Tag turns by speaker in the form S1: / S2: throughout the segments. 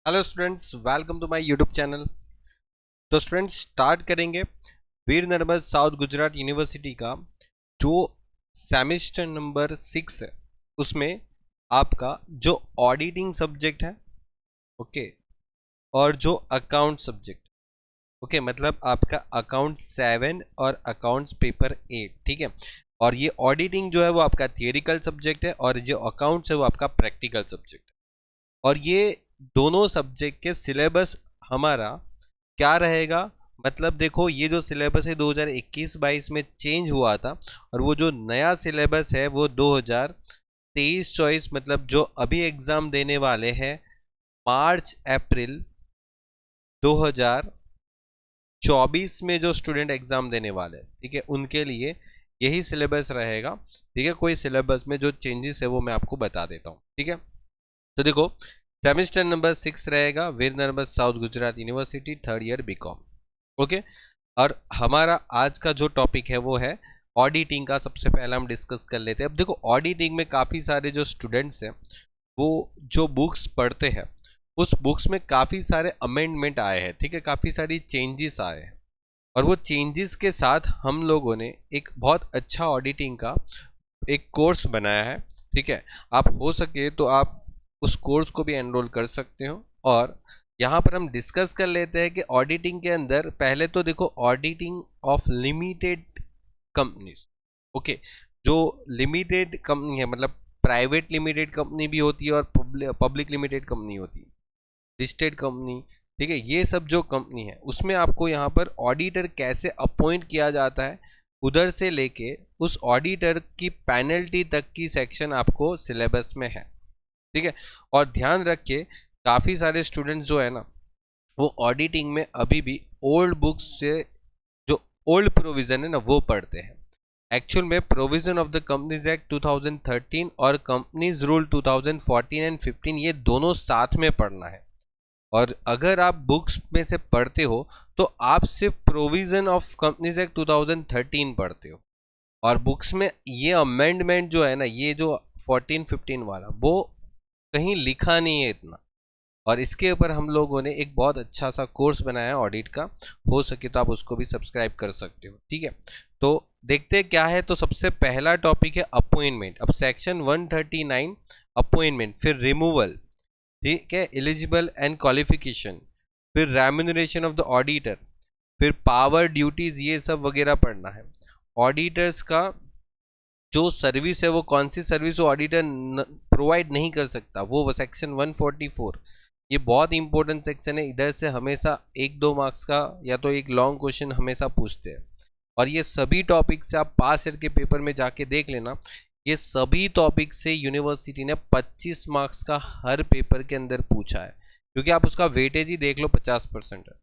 S1: Hello students, welcome to my YouTube channel. तो students start करेंगे Veer Narmad south Gujarat university का जो सेमेस्टर नंबर 6 है उसमें आपका जो ऑडिटिंग सब्जेक्ट है, ओके, और जो अकाउंट सब्जेक्ट, ओके, मतलब आपका अकाउंट 7 और अकाउंट्स पेपर 8, ठीक है। और ये ऑडिटिंग जो है वो आपका थियरिकल सब्जेक्ट है और जो अकाउंट्स है वो आपका प्रैक्टिकल सब्जेक्ट है। और ये दोनों सब्जेक्ट के सिलेबस हमारा क्या रहेगा, मतलब देखो ये जो सिलेबस है 2021-22 में चेंज हुआ था और वो जो नया सिलेबस है वो 2023-24, मतलब जो अभी एग्जाम देने वाले हैं मार्च अप्रैल 2024 में जो स्टूडेंट एग्जाम देने वाले हैं, ठीक है, उनके लिए यही सिलेबस रहेगा। ठीक है, कोई सिलेबस में जो चेंजेस है वो मैं आपको बता देता हूँ, ठीक है। तो देखो सेमेस्टर नंबर 6 रहेगा Veer Narmad south Gujarat university, third year B Com, okay. और हमारा आज का जो टॉपिक है वो है ऑडिटिंग का। सबसे पहले हम डिस्कस कर लेते हैं। अब देखो ऑडिटिंग में काफ़ी सारे जो स्टूडेंट्स हैं वो जो बुक्स पढ़ते हैं उस बुक्स में काफ़ी सारे अमेंडमेंट आए हैं, ठीक है, काफ़ी सारी चेंजेस आए हैं। और वो चेंजेस के साथ हम लोगों ने एक बहुत अच्छा ऑडिटिंग का एक कोर्स बनाया है, ठीक है। आप हो सके तो आप उस कोर्स को भी एनरोल कर सकते हो। और यहाँ पर हम डिस्कस कर लेते हैं कि ऑडिटिंग के अंदर पहले तो देखो auditing of limited companies, okay. जो लिमिटेड कंपनी है मतलब प्राइवेट लिमिटेड कंपनी भी होती है और पब्लिक लिमिटेड कंपनी होती है, लिस्टेड कंपनी, ठीक है। ये सब जो कंपनी है उसमें आपको यहाँ पर ऑडिटर कैसे अपॉइंट किया जाता है उधर से लेके उस ऑडिटर की पेनल्टी तक की सेक्शन आपको सिलेबस में है, ठीक है। और ध्यान रखिए काफ़ी सारे स्टूडेंट्स जो है ना वो ऑडिटिंग में अभी भी ओल्ड बुक्स से जो ओल्ड प्रोविजन है ना वो पढ़ते हैं। एक्चुअल में provision of the companies act 2013 और कंपनीज रूल 2014 एंड 15 ये दोनों साथ में पढ़ना है। और अगर आप बुक्स में से पढ़ते हो तो आप सिर्फ प्रोविजन ऑफ कंपनीज एक्ट 2013 पढ़ते हो और बुक्स में ये अमेंडमेंट जो है ना ये जो 14-15 वाला वो कहीं लिखा नहीं है इतना। और इसके ऊपर हम लोगों ने एक बहुत अच्छा सा कोर्स बनाया है ऑडिट का, हो सके तो आप उसको भी सब्सक्राइब कर सकते हो, ठीक है। तो देखते हैं क्या है। तो सबसे पहला टॉपिक है अपॉइंटमेंट। अब सेक्शन 139 अपॉइंटमेंट, फिर रिमूवल, ठीक है, एलिजिबल एंड क्वालिफिकेशन, फिर रेम्यूनरेशन ऑफ द ऑडिटर, फिर पावर ड्यूटीज, ये सब वगैरह पढ़ना है। ऑडिटर्स का जो सर्विस है वो कौन सी सर्विस वो ऑडिटर प्रोवाइड नहीं कर सकता, वो सेक्शन 144। ये बहुत इंपॉर्टेंट सेक्शन है, इधर से हमेशा 1-2 मार्क्स का या तो एक लॉन्ग क्वेश्चन हमेशा पूछते हैं। और ये सभी टॉपिक से आप पास ईयर के पेपर में जाके देख लेना, ये सभी टॉपिक से यूनिवर्सिटी ने 25 मार्क्स का हर पेपर के अंदर पूछा है, क्योंकि आप उसका वेटेज ही देख लो 50% है।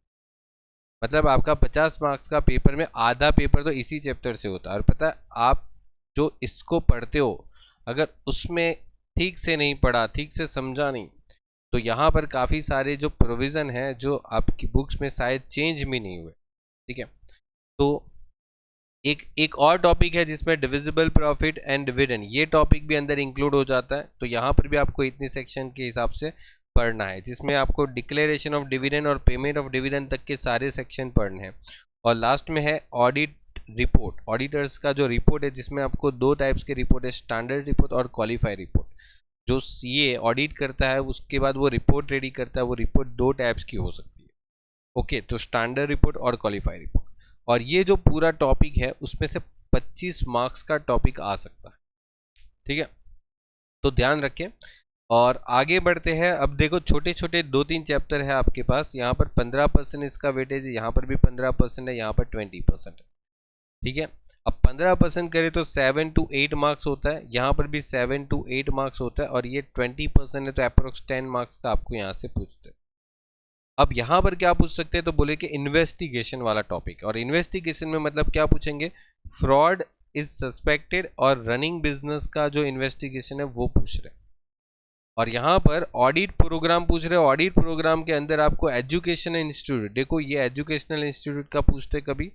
S1: मतलब आपका 50 मार्क्स का पेपर में आधा पेपर तो इसी चैप्टर से होता है। और पता है आप जो इसको पढ़ते हो अगर उसमें ठीक से नहीं पढ़ा, ठीक से समझा नहीं, तो यहाँ पर काफ़ी सारे जो प्रोविज़न है जो आपकी बुक्स में शायद चेंज भी नहीं हुए, ठीक है। तो एक और टॉपिक है जिसमें डिविजिबल प्रॉफिट एंड डिविडेंड, ये टॉपिक भी अंदर इंक्लूड हो जाता है। तो यहाँ पर भी आपको इतनी सेक्शन के हिसाब से पढ़ना है जिसमें आपको डिक्लेरेशन ऑफ डिविडेंड और पेमेंट ऑफ डिविडेंड तक के सारे सेक्शन पढ़ने हैं। और लास्ट में है ऑडिट रिपोर्ट, ऑडिटर्स का जो रिपोर्ट है जिसमें आपको 2 टाइप्स के रिपोर्ट है, स्टैंडर्ड रिपोर्ट और क्वालिफाई रिपोर्ट। जो सीए ऑडिट करता है उसके बाद वो रिपोर्ट रेडी करता है, वो रिपोर्ट 2 टाइप्स की हो सकती है, ओके। तो स्टैंडर्ड रिपोर्ट और क्वालिफाई रिपोर्ट। और ये जो पूरा टॉपिक है उसमें से 25 मार्क्स का टॉपिक आ सकता है, ठीक है। तो ध्यान रखें और आगे बढ़ते हैं। अब देखो छोटे छोटे 2-3 चैप्टर है आपके पास, यहाँ पर 15% इसका वेटेज है, यहाँ पर भी 15% है, यहाँ पर 20% है, ठीक है। अब 15% करें तो 7 to 8 मार्क्स होता है, यहाँ पर भी 7 to 8 मार्क्स होता है। और ये 20% है तो अप्रोक्स 10 मार्क्स का आपको यहाँ से पूछते हैं। अब यहाँ पर क्या पूछ सकते हैं, तो बोले कि इन्वेस्टिगेशन वाला टॉपिक। और इन्वेस्टिगेशन में मतलब क्या पूछेंगे, फ्रॉड इज सस्पेक्टेड और रनिंग बिजनेस का जो इन्वेस्टिगेशन है वो पूछ रहे हैं। और यहाँ पर ऑडिट प्रोग्राम पूछ रहे हैं। ऑडिट प्रोग्राम के अंदर आपको एजुकेशनल इंस्टीट्यूट, देखो ये एजुकेशनल इंस्टीट्यूट का पूछते, कभी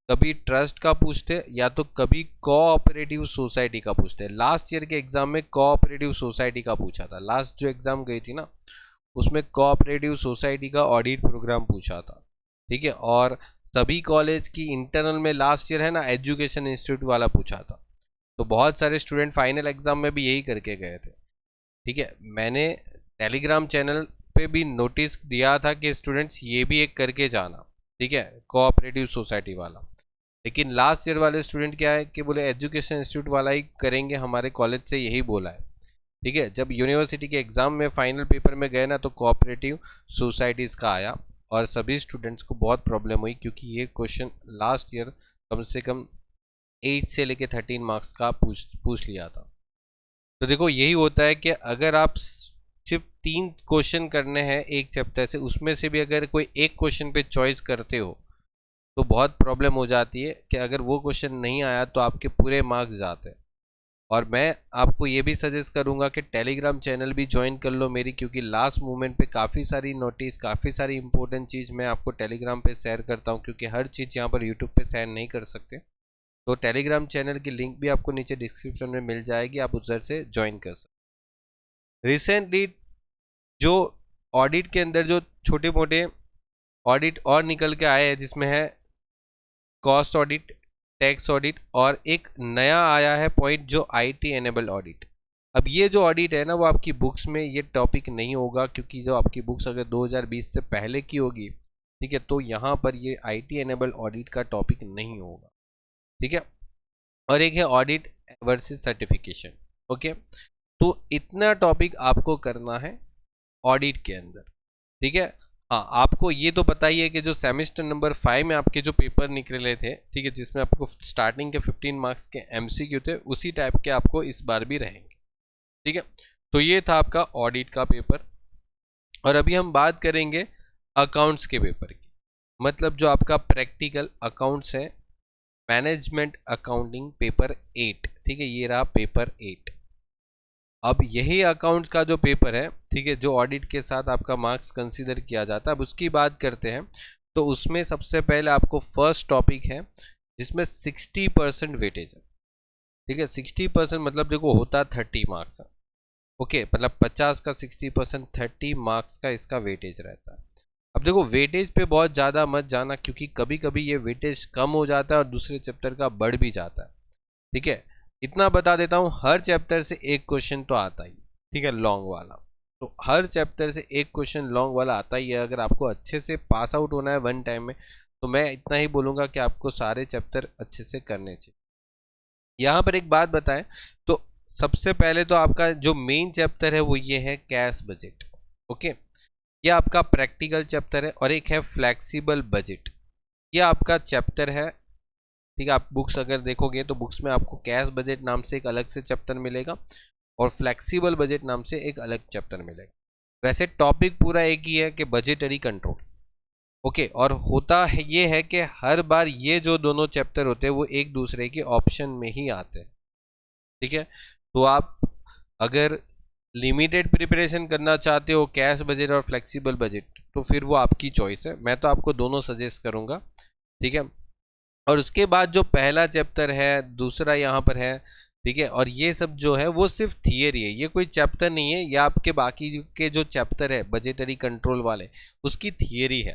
S1: कभी ट्रस्ट का पूछते, या तो कभी कोऑपरेटिव सोसाइटी का पूछते। लास्ट ईयर के एग्जाम में कोऑपरेटिव सोसाइटी का पूछा था, लास्ट जो एग्जाम गई थी ना उसमें कोऑपरेटिव सोसाइटी का ऑडिट प्रोग्राम पूछा था, ठीक है। और सभी कॉलेज की इंटरनल में लास्ट ईयर है ना एजुकेशन इंस्टीट्यूट वाला पूछा था। तो बहुत सारे स्टूडेंट फाइनल एग्जाम में भी यही करके गए थे, ठीक है। मैंने टेलीग्राम चैनल पे भी नोटिस दिया था कि स्टूडेंट्स ये भी एक करके जाना, ठीक है, कोऑपरेटिव सोसाइटी वाला। लेकिन लास्ट ईयर वाले स्टूडेंट क्या है कि बोले एजुकेशन इंस्टीट्यूट वाला ही करेंगे, हमारे कॉलेज से यही बोला है, ठीक है। जब यूनिवर्सिटी के एग्जाम में फाइनल पेपर में गए ना तो कोऑपरेटिव सोसाइटीज़ का आया और सभी स्टूडेंट्स को बहुत प्रॉब्लम हुई, क्योंकि ये क्वेश्चन लास्ट ईयर कम से कम 8 से लेके 13 मार्क्स का पूछ लिया था। तो देखो यही होता है कि अगर आप सिर्फ 3 क्वेश्चन करने हैं एक चैप्टर से, उसमें से भी अगर कोई एक क्वेश्चन पे चॉइस करते हो तो बहुत प्रॉब्लम हो जाती है कि अगर वो क्वेश्चन नहीं आया तो आपके पूरे मार्क्स जाते हैं। और मैं आपको ये भी सजेस्ट करूंगा कि टेलीग्राम चैनल भी ज्वाइन कर लो मेरी, क्योंकि लास्ट मोमेंट पे काफ़ी सारी नोटिस, काफ़ी सारी इंपॉर्टेंट चीज़ मैं आपको टेलीग्राम पे शेयर करता हूँ, क्योंकि हर चीज़ यहाँ पर यूट्यूब पे शेयर नहीं कर सकते। तो टेलीग्राम चैनल की लिंक भी आपको नीचे डिस्क्रिप्शन में मिल जाएगी, आप उधर से ज्वाइन कर सकते। रिसेंटली जो ऑडिट के अंदर जो छोटे मोटे ऑडिट और निकल के आए हैं, जिसमें है कॉस्ट ऑडिट, टैक्स ऑडिट, और एक नया आया है पॉइंट जो IT एनेबल ऑडिट। अब ये जो ऑडिट है ना वो आपकी बुक्स में ये टॉपिक नहीं होगा, क्योंकि जो आपकी बुक्स अगर 2020 से पहले की होगी, ठीक है, तो यहाँ पर ये IT एनेबल ऑडिट का टॉपिक नहीं होगा, ठीक है। और एक है ऑडिट वर्सेस सर्टिफिकेशन, ओके। तो इतना टॉपिक आपको करना है ऑडिट के अंदर, ठीक है। हाँ, आपको ये तो पता ही है कि जो सेमेस्टर नंबर 5 में आपके जो पेपर निकले थे, ठीक है, जिसमें आपको स्टार्टिंग के 15 मार्क्स के MCQ थे, उसी टाइप के आपको इस बार भी रहेंगे, ठीक है। तो ये था आपका ऑडिट का पेपर। और अभी हम बात करेंगे अकाउंट्स के पेपर की, मतलब जो आपका प्रैक्टिकल अकाउंट्स है, मैनेजमेंट अकाउंटिंग पेपर 8, ठीक है, ये रहा पेपर 8। अब यही अकाउंट्स का जो पेपर है, ठीक है, जो ऑडिट के साथ आपका मार्क्स कंसीडर किया जाता है, अब उसकी बात करते हैं। तो उसमें सबसे पहले आपको फर्स्ट टॉपिक है जिसमें 60% वेटेज है, ठीक है। 60% मतलब देखो होता है 30 मार्क्स, ओके, मतलब 50 का 60%, 30 मार्क्स का इसका वेटेज रहता है। अब देखो वेटेज पे बहुत ज़्यादा मत जाना, क्योंकि कभी कभी ये वेटेज कम हो जाता है और दूसरे चैप्टर का बढ़ भी जाता है, ठीक है। इतना बता देता हूँ, हर चैप्टर से एक क्वेश्चन तो आता ही, ठीक है, लॉन्ग वाला। तो हर चैप्टर से एक क्वेश्चन लॉन्ग वाला आता ही है। अगर आपको अच्छे से पास आउट होना है 1 टाइम में, तो मैं इतना ही बोलूँगा कि आपको सारे चैप्टर अच्छे से करने चाहिए। यहाँ पर एक बात बताएं तो सबसे पहले तो आपका जो मेन चैप्टर है वो ये है कैश बजट, ओके। ये आपका प्रैक्टिकल चैप्टर है। और एक है फ्लेक्सिबल बजट, ये आपका चैप्टर है, ठीक है। आप बुक्स अगर देखोगे तो बुक्स में आपको कैश बजट नाम से एक अलग से चैप्टर मिलेगा और फ्लेक्सिबल बजट नाम से एक अलग चैप्टर मिलेगा। वैसे टॉपिक पूरा एक ही है कि बजटरी कंट्रोल, ओके। और होता है ये है कि हर बार ये जो दोनों चैप्टर होते हैं वो एक दूसरे के ऑप्शन में ही आते हैं, ठीक है। तो आप अगर लिमिटेड प्रिपरेशन करना चाहते हो कैश बजट और फ्लेक्सिबल बजट, तो फिर वो आपकी चॉइस है। मैं तो आपको दोनों सजेस्ट करूंगा, ठीक है। और उसके बाद जो पहला चैप्टर है, दूसरा यहाँ पर है, ठीक है। और ये सब जो है वो सिर्फ थियरी है, ये कोई चैप्टर नहीं है। ये आपके बाकी के जो चैप्टर है बजटरी कंट्रोल वाले, उसकी थियरी है,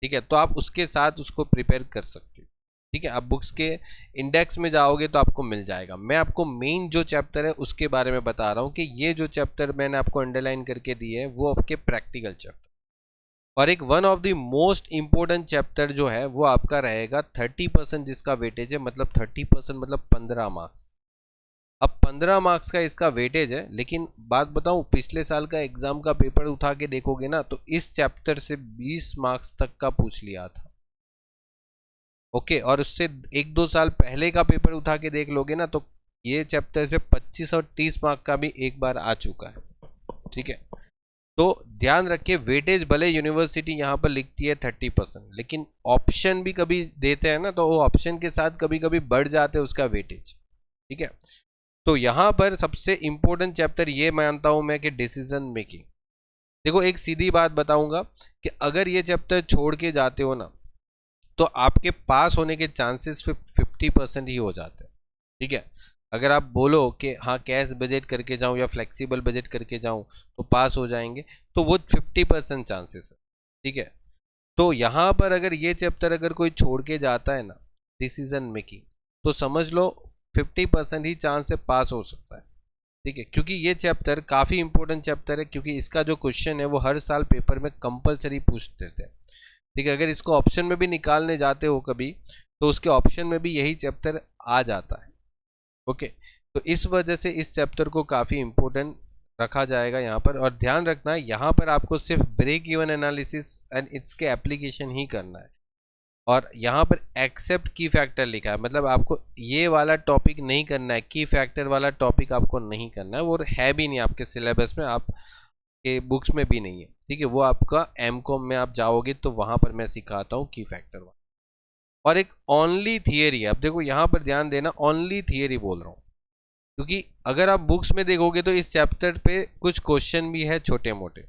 S1: ठीक है। तो आप उसके साथ उसको प्रिपेयर कर सकते हो, ठीक है। आप बुक्स के इंडेक्स में जाओगे तो आपको मिल जाएगा। मैं आपको मेन जो चैप्टर है उसके बारे में बता रहा हूँ कि ये जो चैप्टर मैंने आपको अंडरलाइन करके दिए है वो आपके प्रैक्टिकल चैप्टर। और एक one of the most important chapter जो है वो आपका रहेगा 30%, जिसका वेटेज है, मतलब 30% मतलब 15 मार्क्स। अब 15 मार्क्स का इसका वेटेज है, लेकिन बात बताऊं, पिछले साल का एग्जाम का पेपर उठा के देखोगे ना तो इस चैप्टर से 20 मार्क्स तक का पूछ लिया था, ओके। और उससे 1-2 साल पहले का पेपर उठा के देख लोगे ना तो ये चैप्टर से 25 और 30 मार्क का भी एक बार आ चुका है, ठीक है। तो ध्यान रखिए, वेटेज भले यूनिवर्सिटी यहाँ पर लिखती है 30%, लेकिन ऑप्शन भी कभी देते हैं ना तो वो ऑप्शन के साथ कभी कभी बढ़ जाते हैं उसका वेटेज, ठीक है। तो यहाँ पर सबसे इंपॉर्टेंट चैप्टर ये मानता हूं मैं कि डिसीजन मेकिंग। देखो एक सीधी बात बताऊंगा कि अगर ये चैप्टर छोड़ के जाते हो ना तो आपके पास होने के चांसेस 50% ही हो जाते हैं, ठीक है। अगर आप बोलो कि हाँ कैश बजट करके जाऊँ या फ्लेक्सिबल बजट करके जाऊँ तो पास हो जाएंगे, तो वो 50% चांसेस है। ठीक है, तो यहाँ पर अगर ये चैप्टर अगर कोई छोड़ के जाता है ना डिसीजन मेकिंग, तो समझ लो 50% ही चांस से पास हो सकता है। ठीक है, क्योंकि ये चैप्टर काफ़ी इंपॉर्टेंट चैप्टर है, क्योंकि इसका जो क्वेश्चन है वो हर साल पेपर में कंपलसरी पूछते थे। ठीक है, अगर इसको ऑप्शन में भी निकालने जाते हो कभी, तो उसके ऑप्शन में भी यही चैप्टर आ जाता है। ओके, तो इस वजह से इस चैप्टर को काफ़ी इंपॉर्टेंट रखा जाएगा यहाँ पर। और ध्यान रखना है यहाँ पर आपको सिर्फ ब्रेक इवन एनालिसिस एंड इसके एप्लीकेशन ही करना है, और यहाँ पर एक्सेप्ट की फैक्टर लिखा है, मतलब आपको ये वाला टॉपिक नहीं करना है, की फैक्टर वाला टॉपिक आपको नहीं करना है, वो है भी नहीं आपके सिलेबस में, आपके बुक्स में भी नहीं है। ठीक है, वो आपका एमकॉम में आप जाओगे तो वहाँ पर मैं सिखाता हूँ की फैक्टर वाला। और एक ओनली थियरी है, अब देखो यहाँ पर ध्यान देना, ओनली थियरी बोल रहा हूँ, क्योंकि अगर आप बुक्स में देखोगे तो इस चैप्टर पे कुछ क्वेश्चन भी है छोटे मोटे,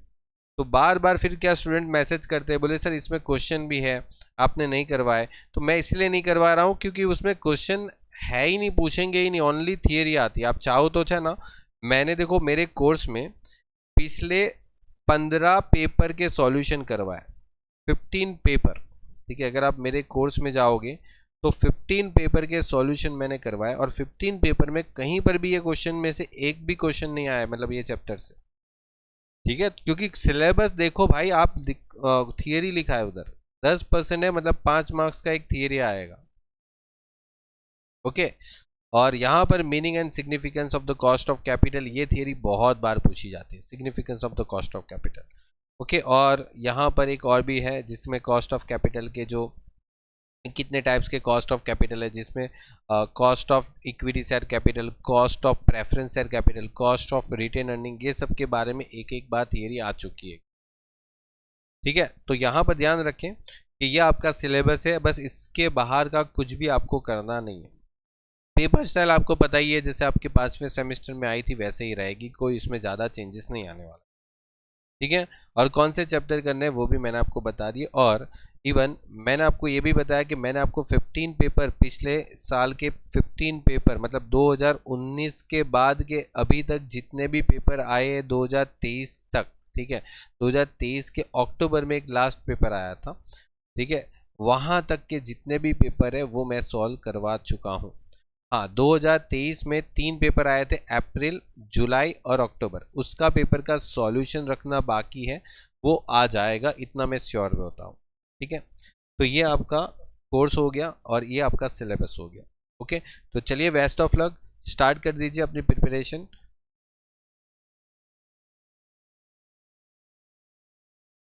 S1: तो बार बार फिर क्या स्टूडेंट मैसेज करते हैं, बोले सर इसमें क्वेश्चन भी है आपने नहीं करवाए, तो मैं इसलिए नहीं करवा रहा हूँ क्योंकि उसमें क्वेश्चन है ही नहीं, पूछेंगे ही नहीं, ओनली थियरी आती है। आप चाहो तो है ना, मैंने देखो मेरे कोर्स में पिछले 15 पेपर के सॉल्यूशन करवाए, 15 पेपर। ठीक है, अगर आप मेरे कोर्स में जाओगे तो 15 पेपर के सॉल्यूशन मैंने करवाए, और 15 पेपर में कहीं पर भी ये क्वेश्चन में से एक भी क्वेश्चन नहीं आया, मतलब ये चैप्टर से। ठीक है, क्योंकि सिलेबस देखो भाई, आप थियरी लिखा है उधर 10% है, मतलब 5 मार्क्स का एक थियरी आएगा। ओके, और यहाँ पर meaning and significance of the cost of capital, ये थियरी बहुत बार पूछी जाती है, significance of the cost of capital. Okay, और यहाँ पर एक और भी है जिसमें कॉस्ट ऑफ कैपिटल के जो कितने टाइप्स के कॉस्ट ऑफ कैपिटल है, जिसमें cost of equity share capital, cost of preference share capital, cost of retained earning, ये सब के बारे में एक एक बार थियरी आ चुकी है। ठीक है, तो यहाँ पर ध्यान रखें कि ये आपका सिलेबस है, बस इसके बाहर का कुछ भी आपको करना नहीं है। पेपर स्टाइल आपको पता ही है, जैसे आपके 5वें सेमेस्टर में आई थी वैसे ही रहेगी, कोई इसमें ज़्यादा चेंजेस नहीं आने वाला। ठीक है, और कौन से चैप्टर करने हैं वो भी मैंने आपको बता दिए, और इवन मैंने आपको ये भी बताया कि मैंने आपको 15 पेपर, पिछले साल के 15 पेपर, मतलब 2019 के बाद के अभी तक जितने भी पेपर आए हैं 2023 तक, ठीक है, 2023 के अक्टूबर में एक लास्ट पेपर आया था, ठीक है, वहाँ तक के जितने भी पेपर है वो मैं सॉल्व करवा चुका हूँ। हाँ, 2023 में 3 पेपर आए थे, अप्रैल, जुलाई और अक्टूबर, उसका पेपर का सॉल्यूशन रखना बाकी है, वो आ जाएगा, इतना मैं श्योर में होता हूँ। ठीक है, तो ये आपका कोर्स हो गया और ये आपका सिलेबस हो गया। ओके, तो चलिए बेस्ट ऑफ लक, स्टार्ट कर दीजिए अपनी प्रिपरेशन।